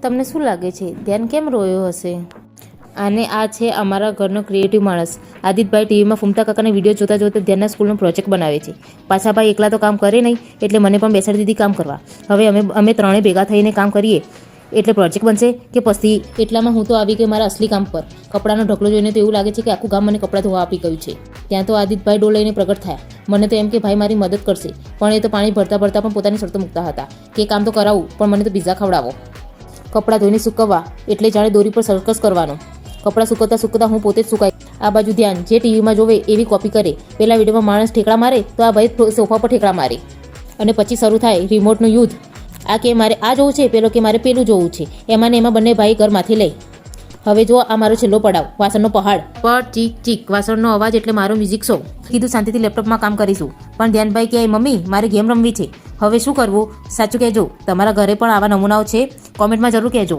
તમને શું લાગે છે ધ્યાન કેમ રોયો હશે? અને આ છે અમારા ઘરનો ક્રિએટિવ માણસ આદિત્યભાઈ. ટીવીમાં ફૂમતા કાકાના વિડીયો જોતા જોતા ધ્યાનના સ્કૂલનો પ્રોજેક્ટ બનાવે છે. પાછા ભાઈ એકલા તો કામ કરે નહીં, એટલે મને પણ બેસાડી દીધી કામ કરવા. હવે અમે ત્રણે ભેગા થઈને કામ કરીએ એટલે પ્રોજેક્ટ બનશે કે પછી. એટલામાં હું તો આવી ગઈ મારા અસલી કામ પર. કપડાનો ઢગલો જોઈને તો એવું લાગે છે કે આખું ગામ મને કપડાં ધોવા આપી ગયું છે. ત્યાં તો આદિત્યભાઈ ડોલ લઈને પ્રગટ થયા. મને તો એમ કે ભાઈ મારી મદદ કરશે, પણ એ તો પાણી ભરતા ભરતા પણ પોતાની શરતો મૂકતા હતા કે કામ તો કરાવું, પણ મને તો પિઝા ખવડાવો. કપડાં ધોઈને સૂકવવા એટલે જાણે દોરી પર સર્કસ કરવાનો. કપડાં સૂકવતા સૂકવતા હું પોતે જ સુકાઈ. આ બાજુ ધ્યાન જે ટીવીમાં જોવે એવી કોપી કરે. પેલા વિડીયોમાં માણસ ઠેકડા મારે તો આ ભાઈ સોફા પર ઠેકડા મારે, અને પછી શરૂ થાય રિમોટનું યુદ્ધ. આ કે મારે આ જોવું છે, પેલો કે મારે પેલું જોવું છે. એમાં ને એમાં બંને ભાઈ ઘર માથે લે. હવે જો આ મારો છેલ્લો પડાવ, વાસણનો પહાડ. પર ચીક ચીક વાસણનો અવાજ એટલે મારો મ્યુઝિક શો. કીધું શાંતિથી લેપટોપમાં કામ કરીશું, પણ ધ્યાનભાઈ કહે મમ્મી મારે ગેમ રમવી છે. હવે શું કરવું સાચું કહેજો. તમારા ઘરે પણ આવા નમૂનાઓ છે? કોમેન્ટમાં જરૂર કહેજો.